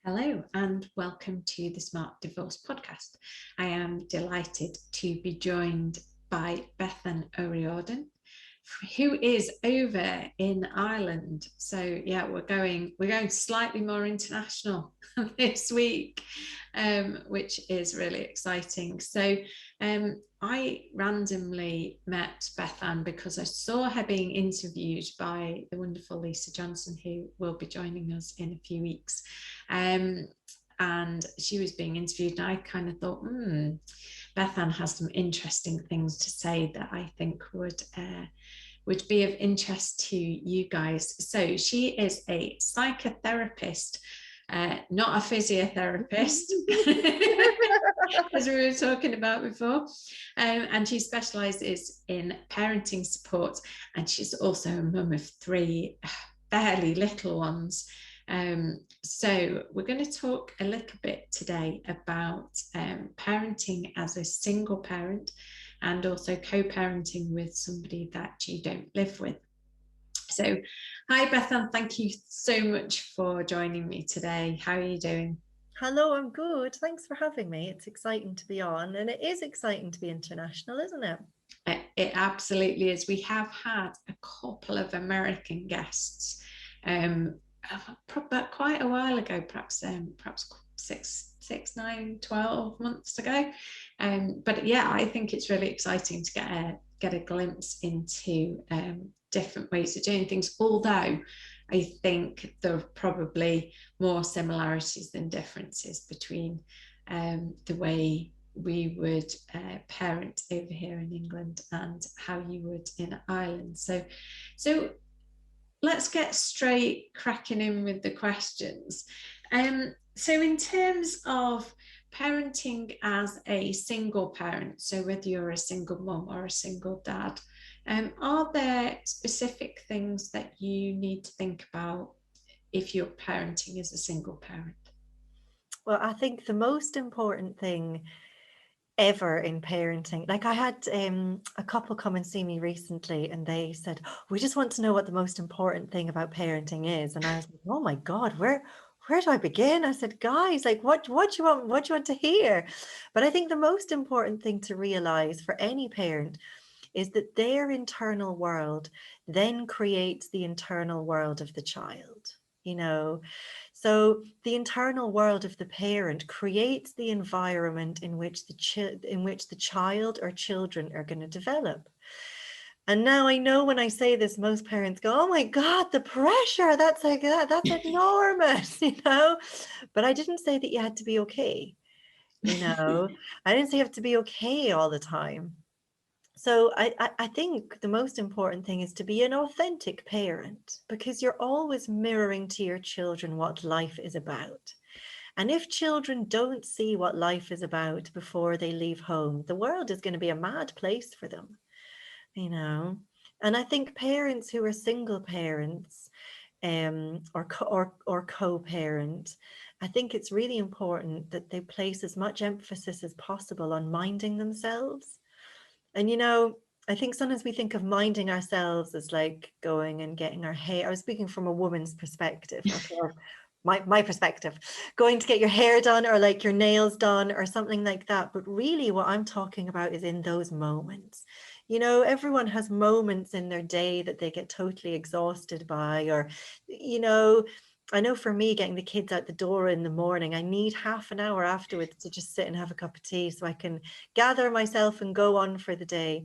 Hello and welcome to the Smart Divorce podcast. I am delighted to be joined by Beth O'Riordan, who is over in Ireland. So yeah, we're going slightly more international this week, which is really exciting. So I randomly met Beth because I saw her being interviewed by the wonderful Lisa Johnson, who will be joining us in a few weeks. And she was being interviewed, and I kind of thought, Beth has some interesting things to say that I think would be of interest to you guys. So she is a psychotherapist, not a physiotherapist, as we were talking about before. And she specialises in parenting support, and she's also a mum of three fairly little ones. So we're going to talk a little bit today about parenting as a single parent, and also co-parenting with somebody that you don't live with. So hi Beth, thank you so much for joining me today. How are you doing? Hello, I'm good. Thanks for having me. It's exciting to be on, and it is exciting to be international, isn't it? It absolutely is. We have had a couple of American guests, but quite a while ago, perhaps 6, 9, 12 months ago. But yeah, I think it's really exciting to get a glimpse into different ways of doing things. Although I think there are probably more similarities than differences between the way we would parent over here in England and how you would in Ireland. So let's get straight cracking in with the questions. So in terms of parenting as a single parent, so whether you're a single mum or a single dad, are there specific things that you need to think about if you're parenting as a single parent? Well, I think the most important thing ever in parenting, like I had a couple come and see me recently, and they said, we just want to know what the most important thing about parenting is. And I was like, oh my God, where do I begin? I said, guys, like what do you want to hear? But I think the most important thing to realize for any parent is that their internal world then creates the internal world of the child, you know. So the internal world of the parent creates the environment in which the child or children are going to develop. And now I know when I say this, most parents go, oh my God, the pressure, that's enormous, you know. But I didn't say that you had to be okay, you know. I didn't say you have to be okay all the time. So I think the most important thing is to be an authentic parent, because you're always mirroring to your children what life is about. And if children don't see what life is about before they leave home, the world is going to be a mad place for them, you know. And I think parents who are single parents or co-parent, I think it's really important that they place as much emphasis as possible on minding themselves. And, you know, I think sometimes we think of minding ourselves as like going and getting our hair. I was speaking from a woman's perspective, okay, or my perspective, going to get your hair done or like your nails done or something like that. But really what I'm talking about is in those moments. You know, everyone has moments in their day that they get totally exhausted by, or, you know, I know for me, getting the kids out the door in the morning, I need half an hour afterwards to just sit and have a cup of tea so I can gather myself and go on for the day.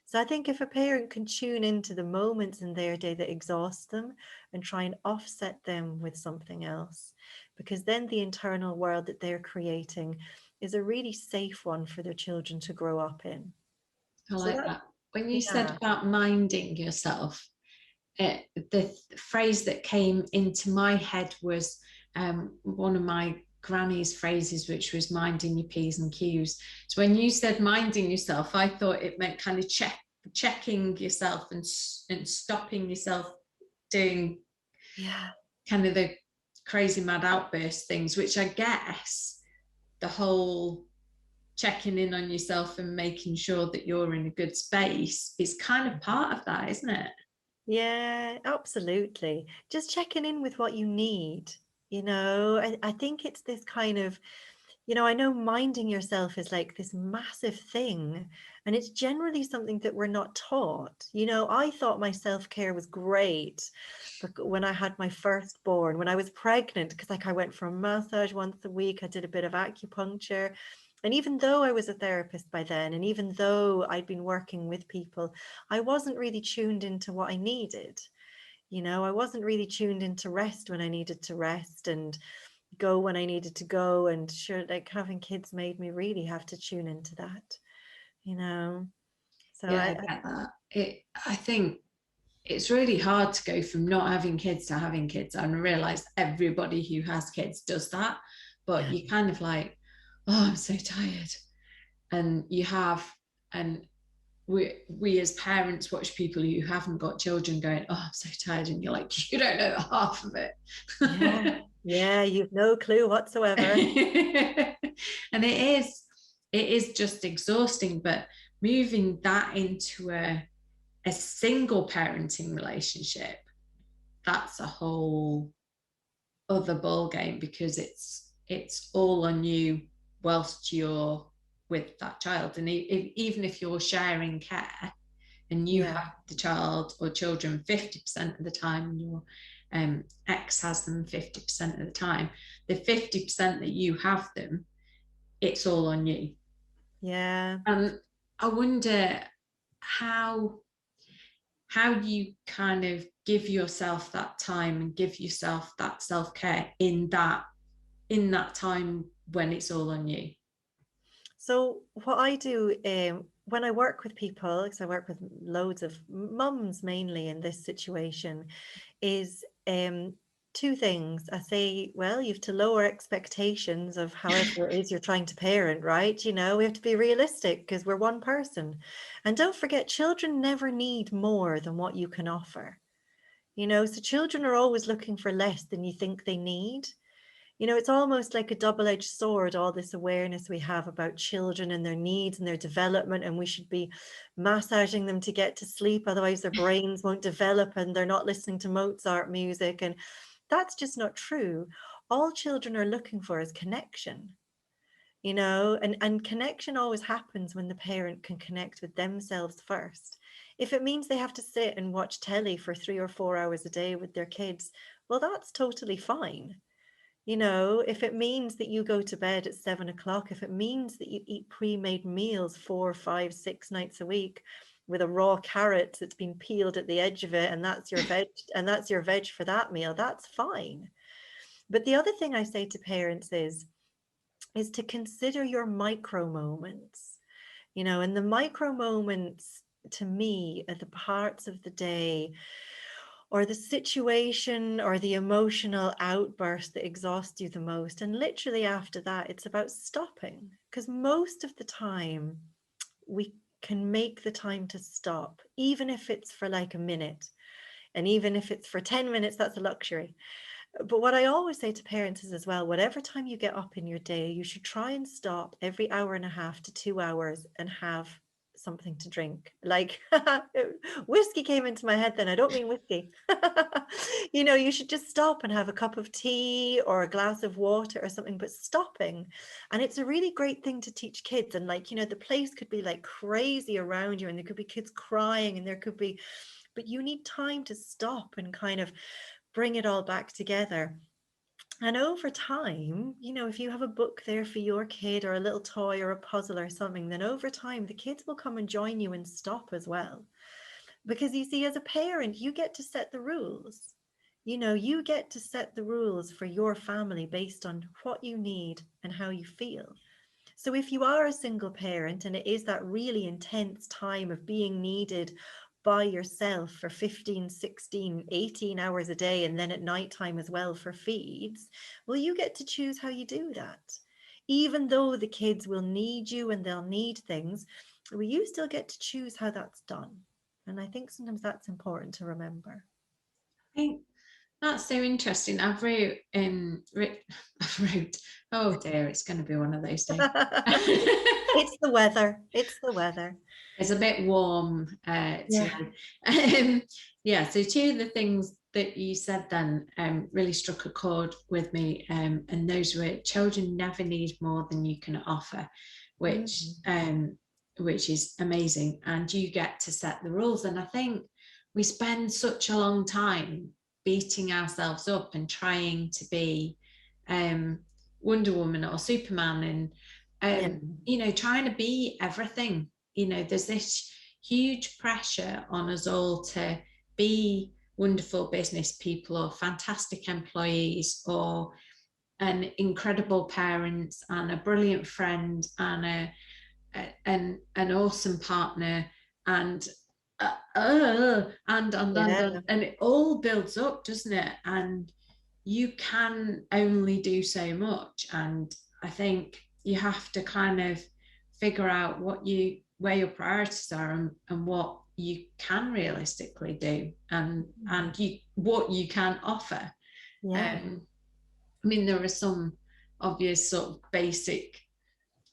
So I think if a parent can tune into the moments in their day that exhaust them and try and offset them with something else, because then the internal world that they're creating is a really safe one for their children to grow up in. I So like that, that. When you said yeah. about minding yourself, the phrase that came into my head was one of my granny's phrases, which was minding your P's and Q's. So when you said minding yourself, I thought it meant kind of checking yourself and stopping yourself doing Yeah. kind of the crazy mad outburst things, which I guess the whole checking in on yourself and making sure that you're in a good space is kind of part of that, isn't it? Yeah, absolutely. Just checking in with what you need. You know, I think it's this kind of, you know, I know minding yourself is like this massive thing, and it's generally something that we're not taught. You know, I thought my self-care was great, but when I had my firstborn, when I was pregnant, because like I went for a massage once a week, I did a bit of acupuncture. And even though I was a therapist by then, and even though I'd been working with people, I wasn't really tuned into what I needed. You know, I wasn't really tuned into rest when I needed to rest, and go when I needed to go. And sure, like having kids made me really have to tune into that, you know. So Yeah, I get that. I think it's really hard to go from not having kids to having kids. And I realize everybody who has kids does that, but yeah, you kind of like, oh, I'm so tired. And you have, and we as parents watch people who haven't got children going, oh, I'm so tired. And you're like, you don't know half of yeah, it. yeah, you've no clue whatsoever. And it is just exhausting, but moving that into a single parenting relationship, that's a whole other ball game, because it's all on you whilst you're with that child. And even if you're sharing care and you Yeah, have the child or children 50% of the time, and your ex has them 50% of the time, the 50% that you have them, it's all on you. yeah. And I wonder how how you kind of give yourself that time and give yourself that self-care in that time when it's all on you. So what I do when I work with people, because I work with loads of mums mainly in this situation, is two things. I say, well, you have to lower expectations of however it is you're trying to parent, right? You know, we have to be realistic because we're one person. And don't forget, children never need more than what you can offer. You know, so children are always looking for less than you think they need. You know, it's almost like a double-edged sword, all this awareness we have about children and their needs and their development, and we should be massaging them to get to sleep, otherwise their brains won't develop and they're not listening to Mozart music. And that's just not true. All children are looking for is connection, you know, and connection always happens when the parent can connect with themselves first. If it means they have to sit and watch telly for 3 or 4 hours a day with their kids, well, that's totally fine. You know, if it means that you go to bed at 7 o'clock, if it means that you eat pre-made meals 4, 5, 6 nights a week with a raw carrot that's been peeled at the edge of it, and that's your veg, and that's your veg for that meal, that's fine. But the other thing I say to parents is to consider your micro moments, you know, and the micro moments to me are the parts of the day or the situation or the emotional outburst that exhausts you the most. And literally after that, it's about stopping, because most of the time we can make the time to stop, even if it's for like a minute. And even if it's for 10 minutes, that's a luxury. But what I always say to parents is as well, whatever time you get up in your day, you should try and stop every hour and a half to 2 hours and have something to drink. Like whiskey came into my head then. I don't mean whiskey. You know, you should just stop and have a cup of tea or a glass of water or something, but stopping. And it's a really great thing to teach kids. And like, you know, the place could be like crazy around you and there could be kids crying and there could be, but you need time to stop and kind of bring it all back together. And over time, you know, if you have a book there for your kid or a little toy or a puzzle or something, then over time the kids will come and join you and stop as well. Because you see, as a parent, you get to set the rules. You know, you get to set the rules for your family based on what you need and how you feel. So if you are a single parent and it is that really intense time of being needed by yourself for 15, 16, 18 hours a day, and then at nighttime as well for feeds, well, you get to choose how you do that. Even though the kids will need you and they'll need things, well, you still get to choose how that's done. And I think sometimes that's important to remember. I think that's so interesting. I've wrote, oh dear, it's going to be one of those days. It's the weather. It's the weather. It's a bit warm Yeah. today. Yeah, so two of the things that you said then really struck a chord with me, and those were children never need more than you can offer, which is amazing, and you get to set the rules. And I think we spend such a long time beating ourselves up and trying to be Wonder Woman or Superman, and trying to be everything. There's this huge pressure on us all to be wonderful business people or fantastic employees or an incredible parent and a brilliant friend and an awesome partner and and it all builds up, doesn't it? And you can only do so much, and I think you have to kind of figure out where your priorities are and what you can realistically do and what you can offer. I mean, there are some obvious sort of basic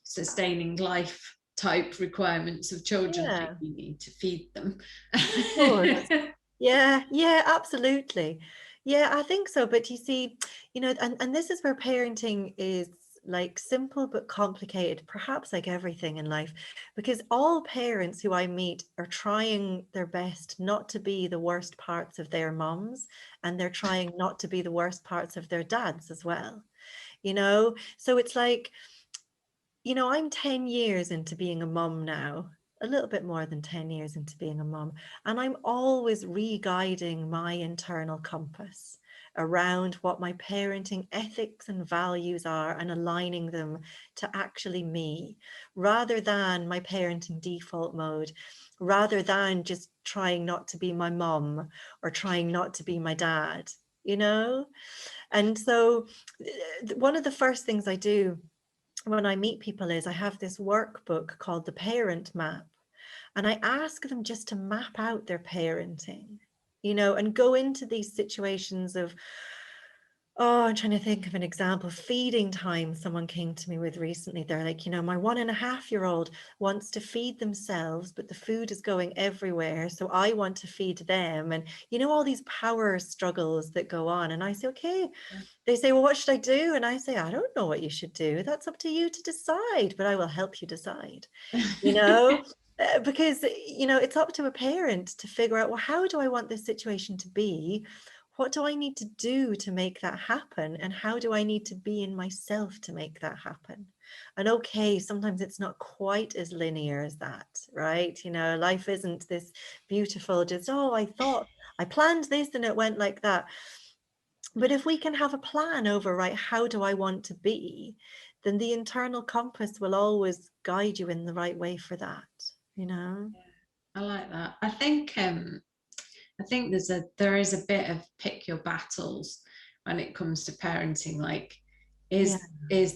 sustaining life type requirements of children, like you need to feed them. Of course. Yeah, absolutely. Yeah, I think so. But you see, and this is where parenting is like simple but complicated, perhaps like everything in life, because all parents who I meet are trying their best not to be the worst parts of their moms, and they're trying not to be the worst parts of their dads as well. So it's like, I'm 10 years into being a mom now, a little bit more than 10 years into being a mom, and I'm always re-guiding my internal compass around what my parenting ethics and values are and aligning them to actually me, rather than my parenting default mode, rather than just trying not to be my mom or trying not to be my dad, And so one of the first things I do when I meet people is I have this workbook called the Parent Map, and I ask them just to map out their parenting, and go into these situations of, I'm trying to think of an example. Feeding time, someone came to me with recently. They're like, my 1.5-year-old wants to feed themselves, but the food is going everywhere. So I want to feed them. And, all these power struggles that go on. And I say, okay. They say, well, what should I do? And I say, I don't know what you should do. That's up to you to decide, but I will help you decide, because, it's up to a parent to figure out, well, how do I want this situation to be? What do I need to do to make that happen? And how do I need to be in myself to make that happen? And okay, sometimes it's not quite as linear as that, right? Life isn't this beautiful, just, I planned this and it went like that. But if we can have a plan over, right, how do I want to be, then the internal compass will always guide you in the right way for that, Yeah, I like that. I think there is a bit of pick your battles when it comes to parenting. Like, is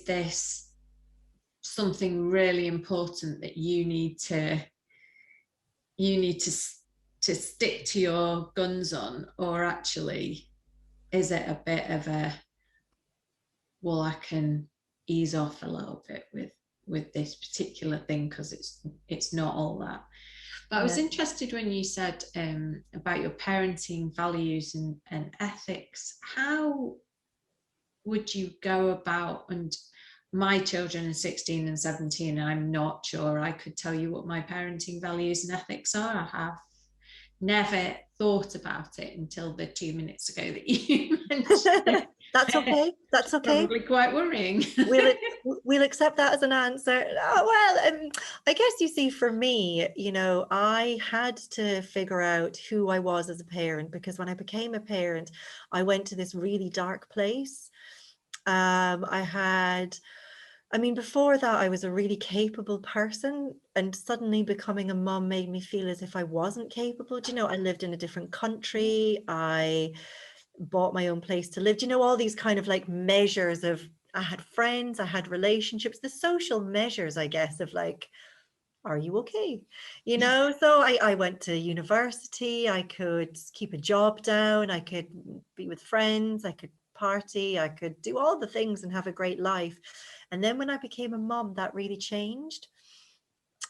this something really important that you need to stick to your guns on, or actually is it a bit of a, well, I can ease off a little bit with this particular thing because it's not all that. But I was interested when you said about your parenting values and ethics. How would you go about, and my children are 16 and 17, and I'm not sure I could tell you what my parenting values and ethics are. I have never thought about it until the 2 minutes ago that you mentioned it. That's okay. That's okay. Probably quite worrying. We'll accept that as an answer. I guess you see, for me, I had to figure out who I was as a parent, because when I became a parent, I went to this really dark place. Before that, I was a really capable person, and suddenly becoming a mom made me feel as if I wasn't capable. I lived in a different country. I bought my own place to live. All these kind of like measures of, I had friends, I had relationships, the social measures, I guess, of like, are you okay? So I went to university, I could keep a job down, I could be with friends, I could party, I could do all the things and have a great life. And then when I became a mom, that really changed.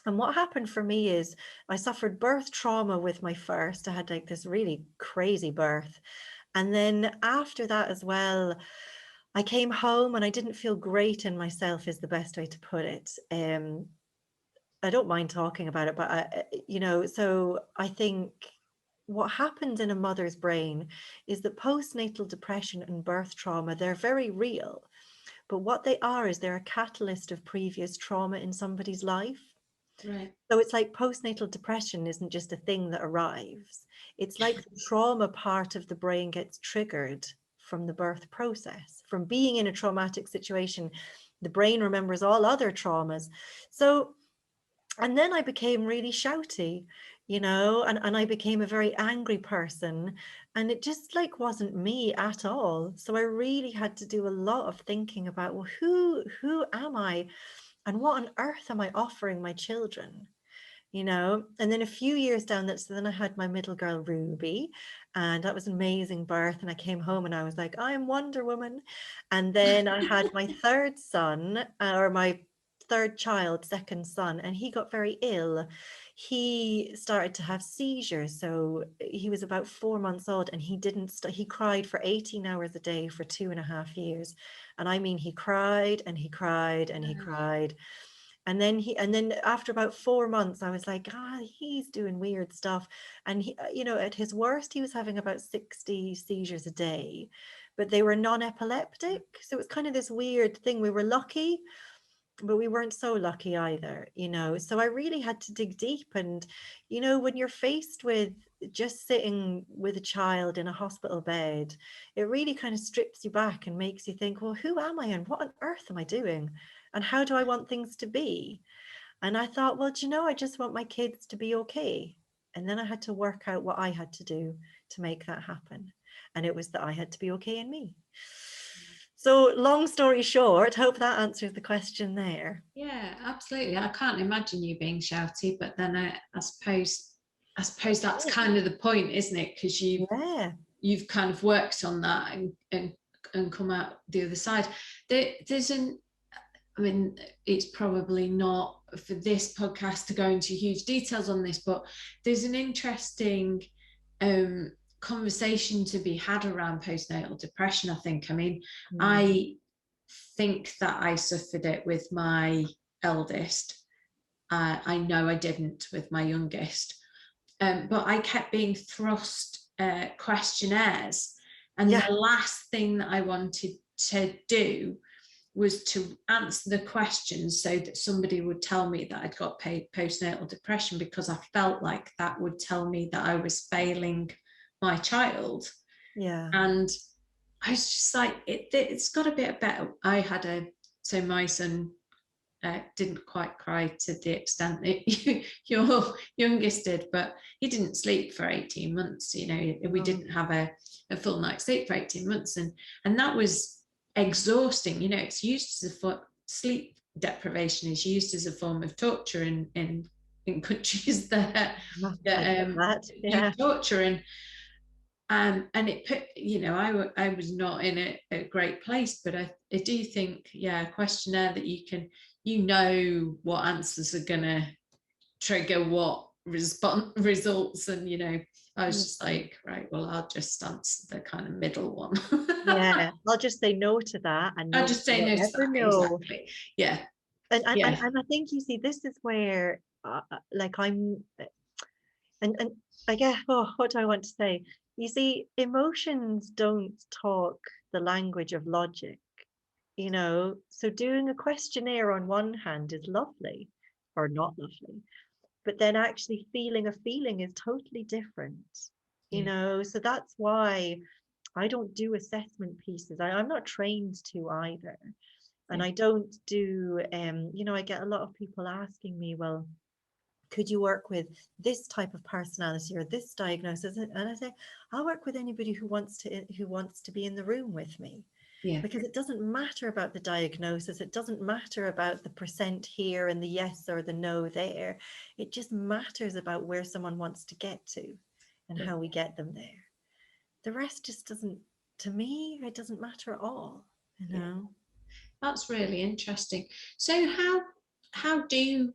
And what happened for me is I suffered birth trauma with my first. I had like this really crazy birth. And then after that as well, I came home and I didn't feel great in myself, is the best way to put it. I don't mind talking about it, but so I think what happens in a mother's brain is that postnatal depression and birth trauma, they're very real. But what they are is they're a catalyst of previous trauma in somebody's life. Right. So it's like postnatal depression isn't just a thing that arrives. It's like the trauma part of the brain gets triggered from the birth process, from being in a traumatic situation. The brain remembers all other traumas. So, and then I became really shouty, and I became a very angry person. And it just like wasn't me at all. So I really had to do a lot of thinking about, well, who am I? And what on earth am I offering my children? And then a few years down that, so then I had my middle girl Ruby, and that was an amazing birth. And I came home and I was like, I'm Wonder Woman. And then I had my third son, or my third child, second son, and he got very ill. He started to have seizures. So he was about 4 months old, and he didn't he cried for 18 hours a day for 2.5 years. And I mean, he cried and he cried and he cried. And then after about 4 months, I was like, he's doing weird stuff. And he, at his worst, he was having about 60 seizures a day, but they were non-epileptic. So it was kind of this weird thing. We were lucky, but we weren't so lucky either, So I really had to dig deep. And, when you're faced with just sitting with a child in a hospital bed, it really kind of strips you back and makes you think, well, who am I and what on earth am I doing? And how do I want things to be? And I thought, well, I just want my kids to be okay. And then I had to work out what I had to do to make that happen. And it was that I had to be okay in me. So long story short, hope that answers the question there. Yeah, absolutely. I can't imagine you being shouty, but then I suppose that's kind of the point, isn't it? Because you've kind of worked on that and come out the other side. I mean, it's probably not for this podcast to go into huge details on this, but there's an interesting conversation to be had around postnatal depression, I think. I mean, I think that I suffered it with my eldest. I know I didn't with my youngest, but I kept being thrust questionnaires, and the last thing that I wanted to do was to answer the questions so that somebody would tell me that I'd got postnatal depression, because I felt like that would tell me that I was failing my child. Yeah. And I was just like, it's got a bit better. So my son didn't quite cry to the extent that your youngest did, but he didn't sleep for 18 months. We didn't have a full night's sleep for 18 months. And that was exhausting. It's used as sleep deprivation is used as a form of torture in countries that use torture. And it put, I was not in a great place, but I do think, a questionnaire that you can, what answers are going to trigger what results. And, I was just like, right, well, I'll just answer the kind of middle one. Yeah, I'll just say no to that. And I'll just say no to that, exactly. Yeah. And I think, you see, this is where, I'm, and I guess, what do I want to say? You see, emotions don't talk the language of logic, so doing a questionnaire on one hand is lovely or not lovely, but then actually feeling a feeling is totally different, so that's why I don't do assessment pieces. I'm not trained to either. And I don't do, I get a lot of people asking me, well, could you work with this type of personality or this diagnosis? And I say, I'll work with anybody who wants to be in the room with me. Yeah. Because it doesn't matter about the diagnosis. It doesn't matter about the percent here and the yes or the no there. It just matters about where someone wants to get to and how we get them there. The rest just doesn't, to me, it doesn't matter at all, That's really interesting. So how do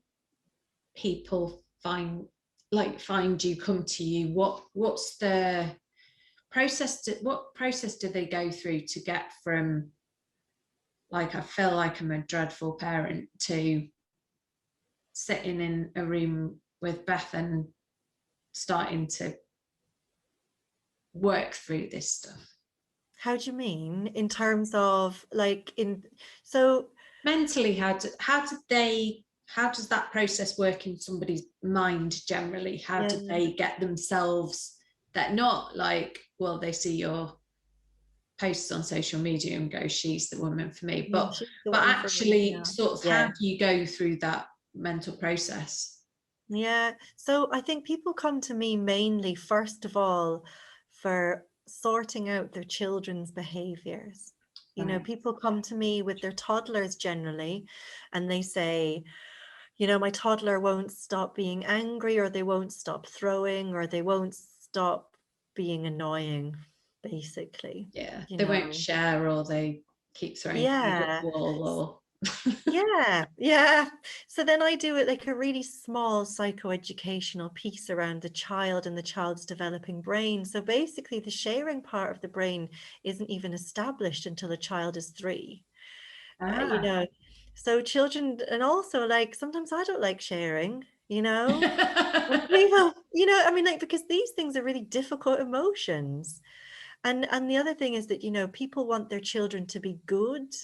people find you, come to you? What's the what process do they go through to get from, like, I feel like I'm a dreadful parent, to sitting in a room with Beth and starting to work through this stuff? How do you mean in terms of like so mentally, how does that process work in somebody's mind generally? How yeah, do they get themselves, that not like, well, they see your posts on social media and go, she's the woman for me, yeah, but she's the one for me, actually yeah. sort of how Yeah. do you go through that mental process? Yeah, so I think people come to me mainly, first of all, for sorting out their children's behaviors. You know, Right. people come to me with their toddlers generally, and they say, you know, my toddler won't stop being angry, or they won't stop throwing, or they won't stop being annoying, basically, Yeah, you they won't know. share, or they keep throwing food at Yeah. the wall, or Yeah, yeah. So then I do it like a really small psychoeducational piece around the child and the child's developing brain. So basically, the sharing part of the brain isn't even established until a child is 3. You ah. know, so children, and also like sometimes I don't like sharing, you know, and people, you know, I mean, like, because these things are really difficult emotions. And the other thing is that, you know, people want their children to be good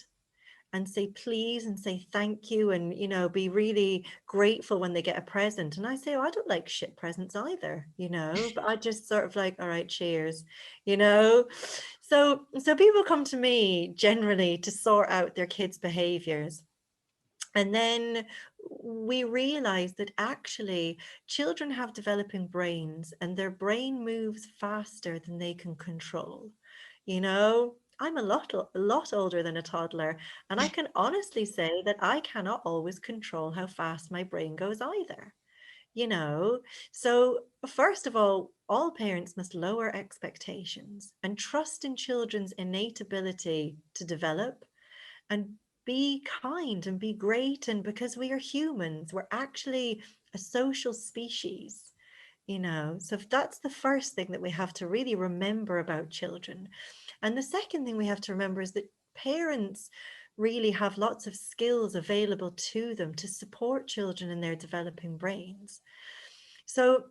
and say please and say thank you, and, you know, be really grateful when they get a present. And I say, oh, I don't like shit presents either, you know, but I just sort of like, all right, cheers, you know. So people come to me generally to sort out their kids' behaviors. And then we realize that actually children have developing brains, and their brain moves faster than they can control. You know, I'm a lot older than a toddler, and I can honestly say that I cannot always control how fast my brain goes either. You know, so first of all parents must lower expectations and trust in children's innate ability to develop and be kind and be great. And because we are humans, we're actually a social species, you know. So that's the first thing that we have to really remember about children. And the second thing we have to remember is that parents really have lots of skills available to them to support children in their developing brains. So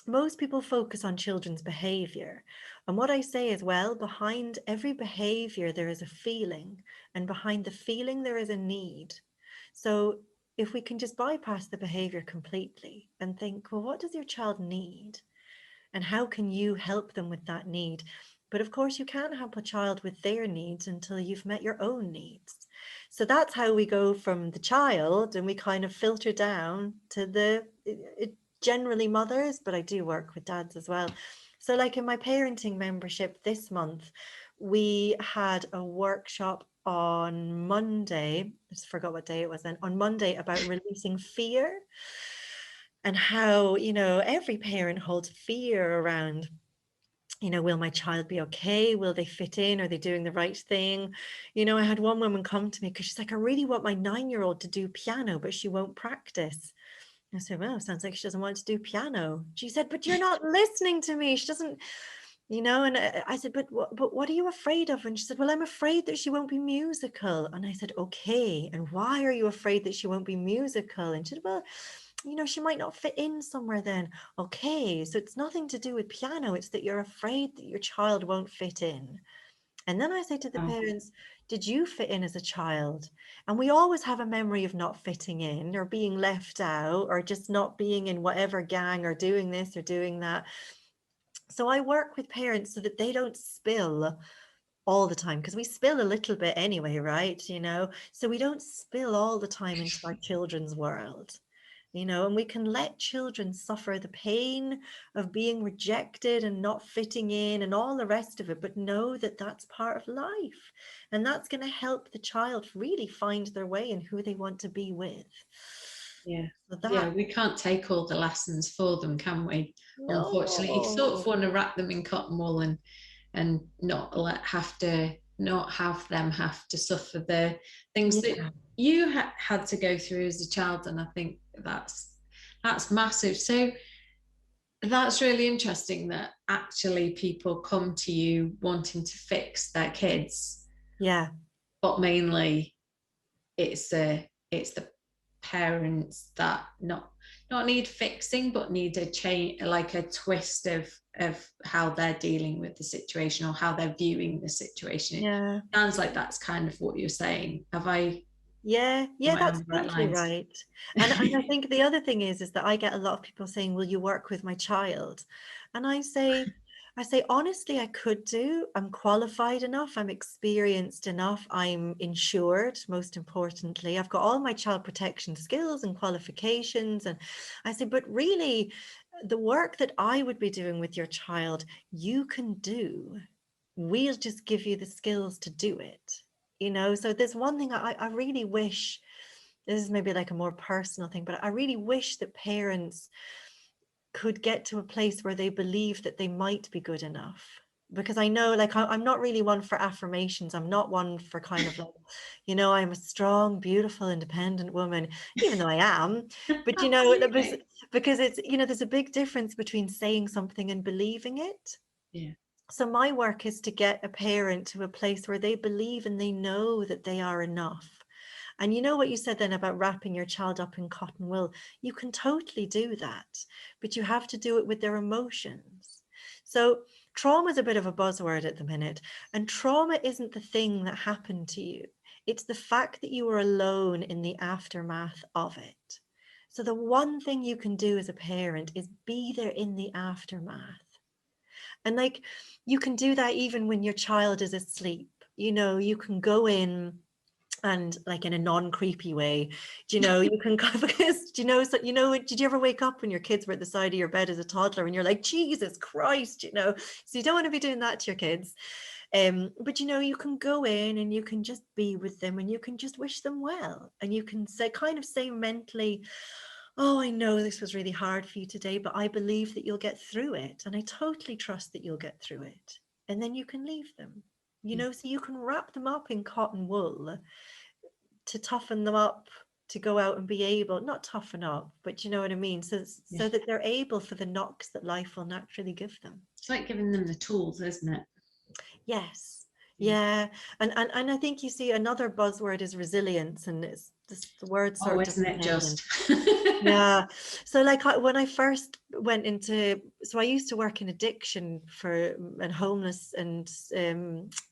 most people focus on children's behavior. And what I say is, well, behind every behavior, there is a feeling, and behind the feeling, there is a need. So if we can just bypass the behavior completely and think, well, what does your child need? And how can you help them with that need? But of course, you can't help a child with their needs until you've met your own needs. So that's how we go from the child, and we kind of filter down to the generally mothers, but I do work with dads as well. So like in my parenting membership this month, we had a workshop on Monday. I just forgot what day it was then. On Monday, about releasing fear, and how, you know, every parent holds fear around, you know, will my child be okay? Will they fit in? Are they doing the right thing? You know, I had one woman come to me because she's like, I really want my 9-year-old to do piano, but she won't practice. I said, well, sounds like she doesn't want to do piano. She said, but you're not listening to me. She doesn't, you know. And I said, but what are you afraid of? And she said, well, I'm afraid that she won't be musical. And I said, okay, and why are you afraid that she won't be musical? And she said, well, you know, she might not fit in somewhere then. Okay, so it's nothing to do with piano. It's that you're afraid that your child won't fit in. And then I say to the Oh, parents, did you fit in as a child? And we always have a memory of not fitting in, or being left out, or just not being in whatever gang, or doing this or doing that. So I work with parents so that they don't spill all the time, because we spill a little bit anyway, right? You know, so we don't spill all the time into our children's world. You know, and we can let children suffer the pain of being rejected and not fitting in and all the rest of it, but know that that's part of life, and that's going to help the child really find their way and who they want to be with. yeah. So Yeah, that, we can't take all the lessons for them, can we? Unfortunately, you sort of no, want to wrap them in cotton wool and not have them have to suffer the things that yeah, you had to go through as a child. And I think that's massive. So that's really interesting, that actually people come to you wanting to fix their kids, but mainly it's the parents that not need fixing, but need a change, like a twist of how they're dealing with the situation or how they're viewing the situation. It sounds like that's kind of what you're saying. Have I? Yeah, that's totally right. And I think the other thing is that I get a lot of people saying, will you work with my child? And I say, honestly, I could do. I'm qualified enough. I'm experienced enough. I'm insured, most importantly. I've got all my child protection skills and qualifications. And I say, but really, the work that I would be doing with your child, you can do. We'll just give you the skills to do it. So there's one thing I really wish, this is maybe like a more personal thing, but I really wish that parents could get to a place where they believe that they might be good enough. Because I know, like, I'm not really one for affirmations. I'm not one for kind of like, I'm a strong, beautiful, independent woman, even though I am. But, because it's, there's a big difference between saying something and believing it. Yeah. So my work is to get a parent to a place where they believe and they know that they are enough. And you know what you said then about wrapping your child up in cotton wool, you can totally do that, but you have to do it with their emotions. So trauma is a bit of a buzzword at the minute, and trauma isn't the thing that happened to you. It's the fact that you were alone in the aftermath of it. So the one thing you can do as a parent is be there in the aftermath. And like, you can do that even when your child is asleep. You can go in and, like, in a non-creepy way, you can because did you ever wake up when your kids were at the side of your bed as a toddler and you're like, Jesus Christ, so you don't want to be doing that to your kids. But you can go in and you can just be with them and you can just wish them well, and you can say mentally, oh, I know this was really hard for you today, but I believe that you'll get through it. And I totally trust that you'll get through it. And then you can leave them, so you can wrap them up in cotton wool to toughen them up, to go out and be able, not toughen up, but you know what I mean? So that they're able for the knocks that life will naturally give them. It's like giving them the tools, isn't it? Yes. Yeah. And I think you see another buzzword is resilience, and it's just the word sort of isn't it just? Yeah. So like when I first went into, so I used to work in addiction and homeless and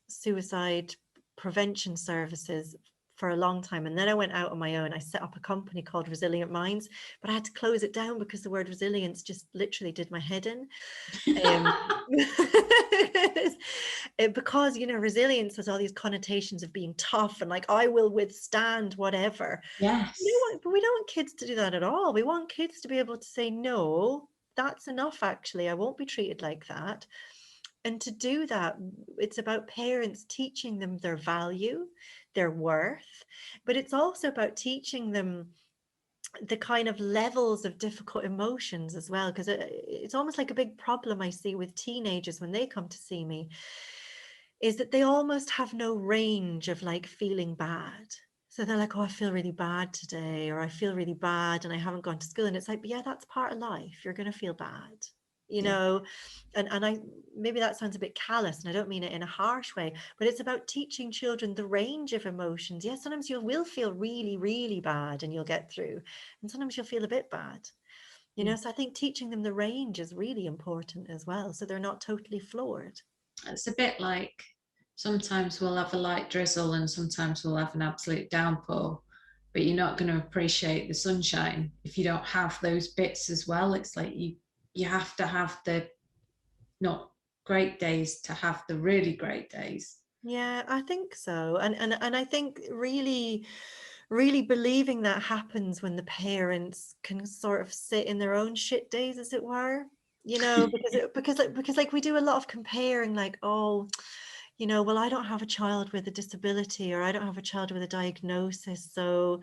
suicide prevention services for a long time. And then I went out on my own. I set up a company called Resilient Minds, but I had to close it down because the word resilience just literally did my head in. Because resilience has all these connotations of being tough and like, I will withstand whatever. Yes. But we don't want kids to do that at all. We want kids to be able to say, no, that's enough, actually, I won't be treated like that. And to do that, it's about parents teaching them their value, their worth, but it's also about teaching them the kind of levels of difficult emotions as well, because it's almost like a big problem I see with teenagers when they come to see me, is that they almost have no range of like feeling bad. So they're like, oh, I feel really bad today, or I feel really bad and I haven't gone to school. And it's like, but yeah, that's part of life. You're going to feel bad, and I, maybe that sounds a bit callous, and I don't mean it in a harsh way, but it's about teaching children the range of emotions. Yes, sometimes you will feel really, really bad and you'll get through, and sometimes you'll feel a bit bad, so I think teaching them the range is really important as well, so they're not totally floored. It's a bit like sometimes we'll have a light drizzle and sometimes we'll have an absolute downpour, but you're not going to appreciate the sunshine if you don't have those bits as well. It's like you have to have the not great days to have the really great days. Yeah, I think so. And I think really, really believing that happens when the parents can sort of sit in their own shit days, as it were, because like we do a lot of comparing, like, oh, well, I don't have a child with a disability, or I don't have a child with a diagnosis, so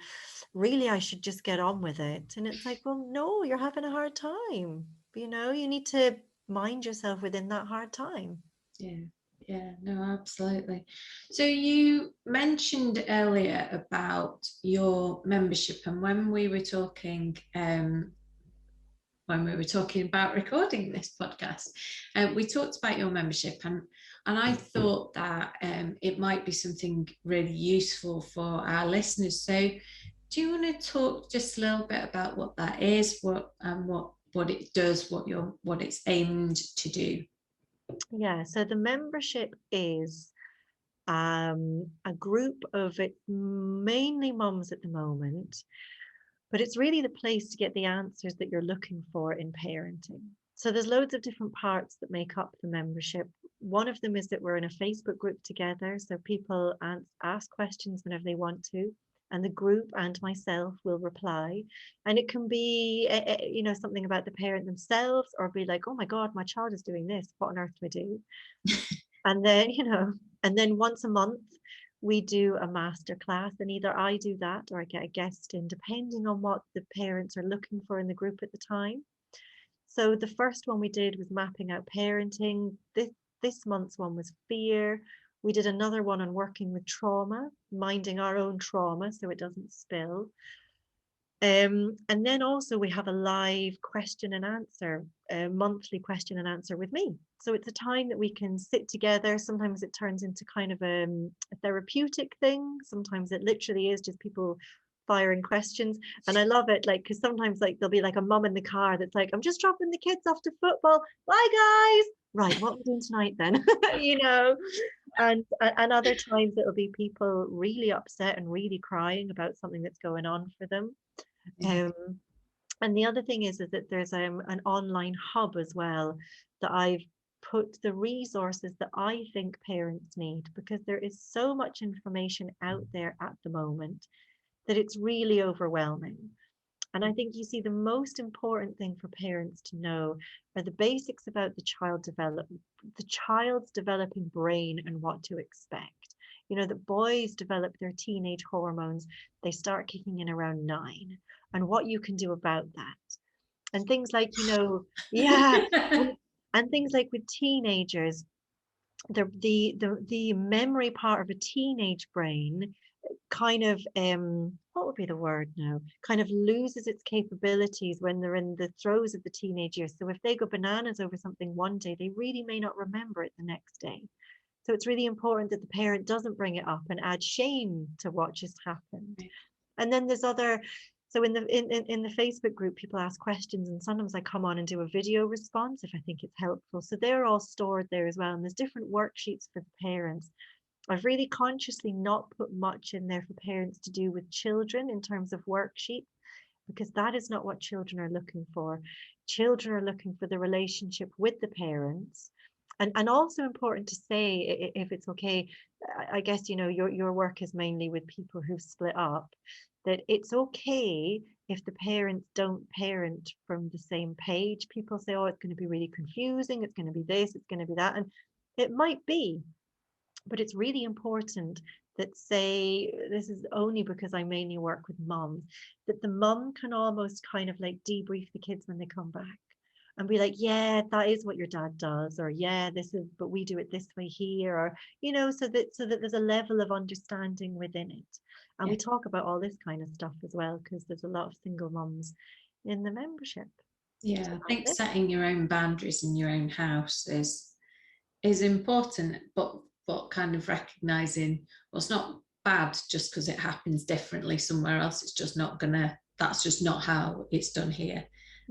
really I should just get on with it. And it's like, well, no, you're having a hard time. You need to mind yourself within that hard time. Yeah, no, absolutely. So you mentioned earlier about your membership, and when we were talking when we were talking about recording this podcast. We talked about your membership, and I thought that it might be something really useful for our listeners. So do you want to talk just a little bit about what that is, what it does, what it's aimed to do? Yeah, so the membership is a group of, it's mainly mums at the moment, but it's really the place to get the answers that you're looking for in parenting. So there's loads of different parts that make up the membership. One of them is that we're in a Facebook group together, so people ask questions whenever they want to, and the group and myself will reply. And it can be something about the parent themselves, or be like, oh my god, my child is doing this, what on earth do I do? And then once a month we do a master class, and either I do that or I get a guest in, depending on what the parents are looking for in the group at the time. So the first one we did was mapping out parenting. This month's one was fear. We did another one on working with trauma, minding our own trauma so it doesn't spill. And then also we have a live question and answer, a monthly question and answer with me. So it's a time that we can sit together. Sometimes it turns into kind of a therapeutic thing. Sometimes it literally is just people firing questions. And I love it, like, because sometimes like there'll be like a mum in the car that's like, I'm just dropping the kids off to football. Bye guys. Right, what are we doing tonight then? And other times it'll be people really upset and really crying about something that's going on for them. And the other thing is that there's an online hub as well, that I've put the resources that I think parents need, because there is so much information out there at the moment that it's really overwhelming. And I think you see the most important thing for parents to know are the basics about the child's developing brain and what to expect. That boys develop their teenage hormones, they start kicking in around 9, and what you can do about that. And things like, and things like with teenagers, the memory part of a teenage brain kind of what would be the word now, kind of loses its capabilities when they're in the throes of the teenage years. So if they go bananas over something one day, they really may not remember it the next day. So it's really important that the parent doesn't bring it up and add shame to what just happened. And then there's so in the Facebook group, people ask questions, and sometimes I come on and do a video response if I think it's helpful. So they're all stored there as well. And there's different worksheets for the parents. I've really consciously not put much in there for parents to do with children in terms of worksheets, because that is not what children are looking for. Children are looking for the relationship with the parents. And also important to say, if it's okay, I guess, your work is mainly with people who've split up, that it's okay if the parents don't parent from the same page. People say, oh, it's going to be really confusing, it's going to be this, it's going to be that, and it might be. But it's really important that, say, this is only because I mainly work with moms, that the mum can almost kind of like debrief the kids when they come back and be like, yeah, that is what your dad does, or yeah, this is, but we do it this way here, or so that there's a level of understanding within it. And we talk about all this kind of stuff as well, because there's a lot of single mums in the membership. I think setting your own boundaries in your own house is important, but kind of recognizing, well, it's not bad just because it happens differently somewhere else. It's just not that's just not how it's done here.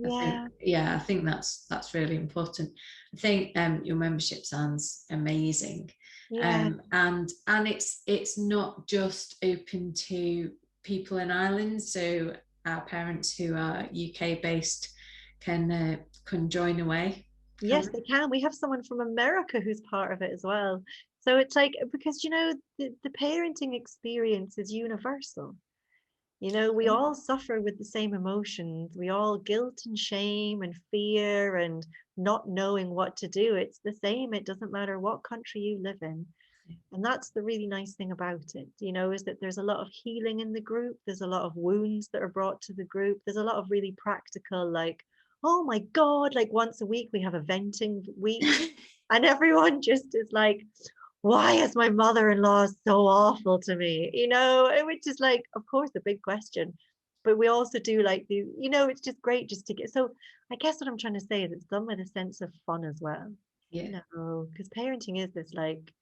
I think that's really important. I think your membership sounds amazing. And it's not just open to people in Ireland, so our parents who are UK based can join away. Yes, they can. We have someone from America who's part of it as well. So it's like, because the parenting experience is universal. We all suffer with the same emotions. We all guilt and shame and fear and not knowing what to do. It's the same. It doesn't matter what country you live in. And that's the really nice thing about it, is that there's a lot of healing in the group. There's a lot of wounds that are brought to the group. There's a lot of really practical, like, oh my God, like once a week we have a venting week. And everyone just is like, why is my mother-in-law so awful to me? Which is like, of course, a big question. but we also do like the, you know, it's just great just to get, so I guess what I'm trying to say is it's done with a sense of fun as well, Yeah. you know, because parenting is this like,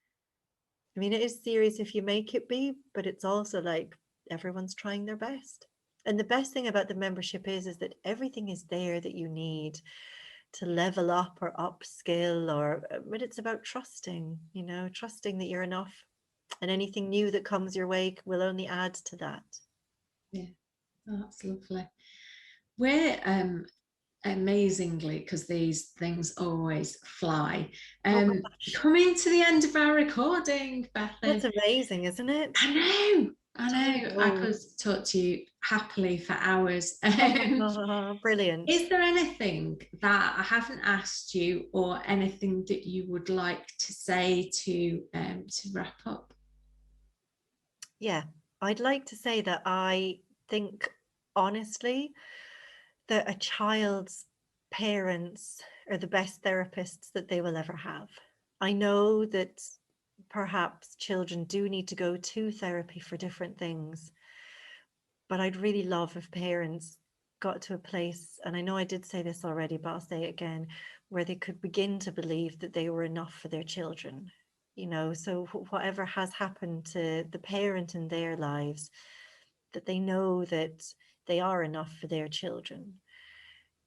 I mean, it is serious if you make it be, but it's also like everyone's trying their best. And the best thing about the membership is that everything is there that you need to level up or upskill, or but it's about trusting, you know, trusting that you're enough, and anything new that comes your way will only add to that. Yeah, oh, that's lovely. We're amazingly, because these things always fly, Oh gosh, coming to the end of our recording, that's Bethan. amazing, isn't it? I Time know, I could goes. talk to you happily for hours. Brilliant. Is there anything that I haven't asked you, or anything that you would like to say to wrap up? Yeah, I'd like to say that I think honestly that a child's parents are the best therapists that they will ever have. I know that perhaps children do need to go to therapy for different things, but I'd really love if parents got to a place, and I know I did say this already, but I'll say it again, where they could begin to believe that they were enough for their children. You know, so whatever has happened to the parent in their lives, that they know that they are enough for their children.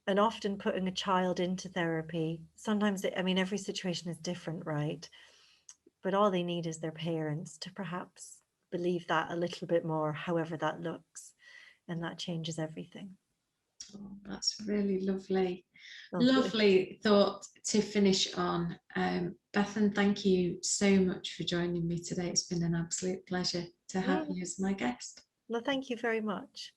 And often putting a child into therapy, sometimes, I mean, every situation is different, right? But all they need is their parents to perhaps believe that a little bit more, however that looks. And that changes everything. Oh, that's really lovely. Oh, good. Lovely thought to finish on. Bethan, thank you so much for joining me today. It's been an absolute pleasure to have No, you as my guest. no, thank you very much.